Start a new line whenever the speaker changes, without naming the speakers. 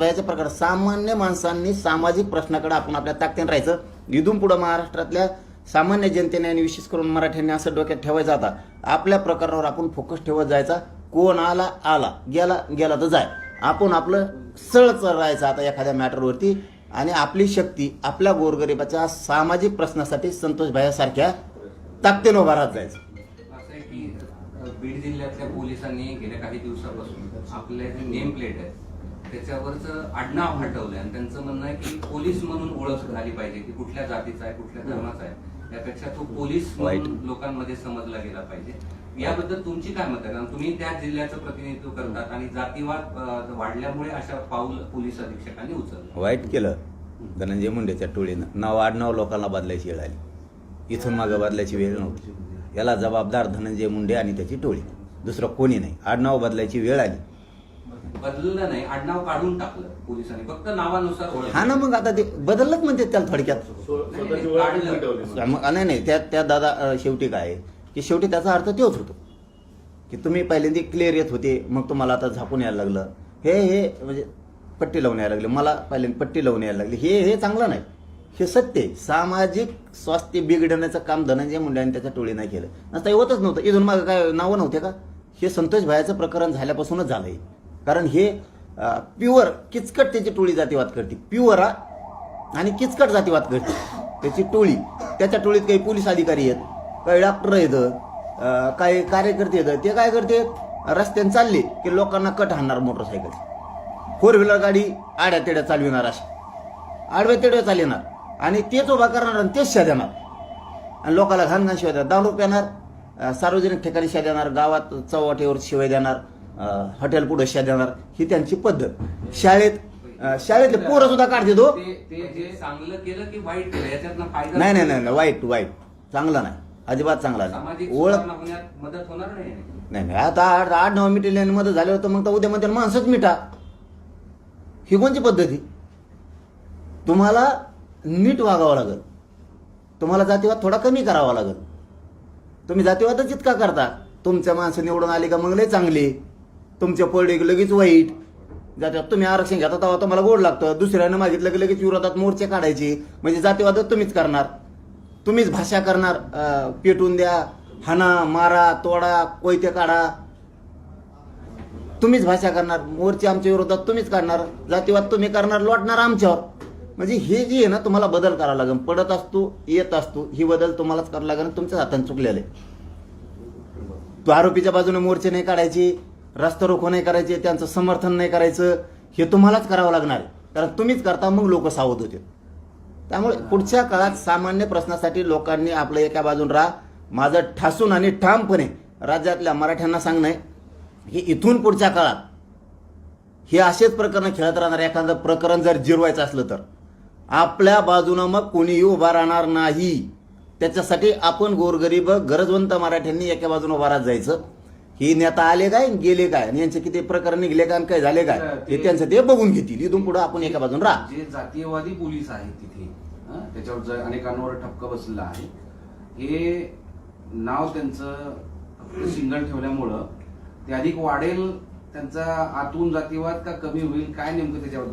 भयाच्या प्रकार सामान्य माणसांनी सामाजिक प्रश्नाकडे आपण आपल्या ताकदीने राहायचं. इथून पुढे महाराष्ट्रातल्या सामान्य जनतेने आणि विशेष करून मराठ्यांनी असं डोक्यात ठेवायचं आता आपल्या प्रकारावर आपण फोकस ठेवत जायचा. कोण आला आला, गेला गेला तर जाय. आपण आपलं सरळ राहायचं आता एखाद्या मॅटरवरती आणि आपली शक्ती आपल्या गोरगरिबाच्या सामाजिक प्रश्नासाठी संतोष भायासारख्या ताकदीने उभा राहत जायचं.
असं आहे की बीड जिल्ह्यातल्या पोलिसांनी गेल्या काही दिवसापासून आपले जे नेम प्लेट आहे त्याच्यावरचं आडनाव हटवलंय आणि त्यांचं म्हणणं आहे की पोलीस म्हणून ओळख झाली पाहिजे की कुठल्या जातीचा आहे कुठल्या धर्माचा आहे, त्यापेक्षा तो पोलीस म्हणून लोकांमध्ये समजला गेला पाहिजे. याबद्दल तुमची काय मत आहे? कारण तुम्ही त्या जिल्ह्याचं प्रतिनिधित्व करतात आणि जातीवाद वाढल्यामुळे अशा पाऊल पोलीस अधीक्षकांनी उचललं.
वाईट केलं धनंजय मुंडेच्या टोळीनं. नाव आडनाव लोकांना बदलायची वेळ आली. इथून मागं बदलायची वेळ नव्हती. याला जबाबदार धनंजय मुंडे आणि त्याची टोळी, दुसरं कोणी नाही. आडनाव बदलायची वेळ आली.
बदललं नाही, आडनाव काढून टाकलं पोलिसांनी, फक्त नावानुसार ओळख.
हा ना, मग आता ते बदललंच म्हणते त्याला थोडक्यात. नाही त्या दादा शेवटी काय आहे की शेवटी त्याचा अर्थ तोच होतो की तुम्ही पहिल्यांदा क्लिअर येत होते, मग तुम्हाला आता झाकून यायला लागलं. हे म्हणजे पट्टी लावून यायला लागली, मला पहिल्यांदा पट्टी लावून यायला लागली. हे चांगलं नाही. हे सत्य आहे. सामाजिक स्वास्थ्य बिघडण्याचं काम धनंजय मुंडे आणि त्याच्या टोळीनं केलं. नसता होतच नव्हतं. इथून मागं काय नावं नव्हते का? हे संतोष भायाचं प्रकरण झाल्यापासूनच झालंय. कारण हे प्युअर किचकट त्याची टोळी जातीवाद करते. प्युअर आणि किचकट जातीवाद करते त्याची टोळी. त्याच्या टोळीत काही पोलीस अधिकारी आहेत, काही डॉक्टर आहेत, काही कार्यकर्ते आहेत. ते काय करते, रस्त्याने चालले की लोकांना कट हाणणार मोटरसायकल, 4 व्हीलर गाडी आड्या तेड्या चालविणार, अशा आडव्या तेड्या चालविणार आणि तेच उभा करणार आणि तेच शिव्या देणार आणि लोकांना घाण शिवाय देणार. दारू पिणार, सार्वजनिक ठिकाणी शिव्या देणार, गावात चौवाटेवर शिवाय देणार, हॉटेल पुढे शिव्या देणार. ही त्यांची पद्धत. शाळेतले पोरं सुद्धा काढते तो.
ते जे चांगलं केलं की वाईट केलं याच्यातनं फायदा
नाही वाईट चांगला नाही, अजिबात चांगला नाही. ओळख
मदत होणार
नाही. आता 8-9 मिनिट मदत झाल्यावर तर मग उद्या मध्ये माणसंच मिठा. ही कोणची पद्धती? तुम्हाला नीट वागावं लागेल. तुम्हाला जातीवाद थोडा कमी करावा लागेल. तुम्ही जातीवादच इतका करता. तुमच्या माणसं निवडून आली का मग लय चांगली, तुमच्या पडले की लगेच वाईट. जातीवाद तुम्ही आरक्षण घेता तेव्हा तुम्हाला गोड लागतं. दुसऱ्यानं मागितलं की लगेच विरोधात मोर्चे काढायचे. म्हणजे जातीवादच तुम्हीच करणार, तुम्हीच भाषा करणार. पेटून द्या, हाना, मारा, तोडा, कोयते काढा, तुम्हीच भाषा करणार. मोर्चे आमच्या विरोधात तुम्हीच काढणार. जातीवाद तुम्ही करणार, लोटणार आमच्यावर. म्हणजे हे जे आहे ना, तुम्हाला बदल करावा लागेल. पडत असतो, येत असतो, ही बदल तुम्हालाच करावं लागेल. तुमच्याच हाताने चुकलेले. तो आरोपीच्या बाजूने मोर्चे नाही काढायचे, रस्ता रोको नाही करायचे, त्यांचं समर्थन नाही करायचं. हे तुम्हालाच करावं लागणार आहे. कारण तुम्हीच करता, मग लोक सावध होते. त्यामुळे पुढच्या काळात सामान्य प्रश्नासाठी लोकांनी आपलं एका बाजून राहा. माझं ठासून आणि ठामपणे राज्यातल्या मराठ्यांना सांगणं आहे की इथून पुढच्या काळात हे असेच प्रकरण खेळत राहणार. एखादं प्रकरण जर जिरवायचं असलं तर आपल्या बाजूनं मग कोणीही उभा राहणार नाही. त्याच्यासाठी आपण गोरगरीब गरजवंत मराठ्यांनी एका बाजूने उभा राहत जायचं. ही नेता आले काय, गेले काय, आणि यांचे किती प्रकरण निघले काय, काय झाले काय, हे त्यांचं ते बघून घेतील. इथून पुढे आपण एका बाजून राहा.
जे जातीयवादी पोलीस आहेत तिथे, त्याच्यावर अनेकांवर ठपका बसलेला आहे. हे नाव त्यांचं सिंगल ठेवल्यामुळं ते अधिक वाढेल. त्यांचा आतून जातीवाद का कमी होईल, काय नेमकं त्याच्यावर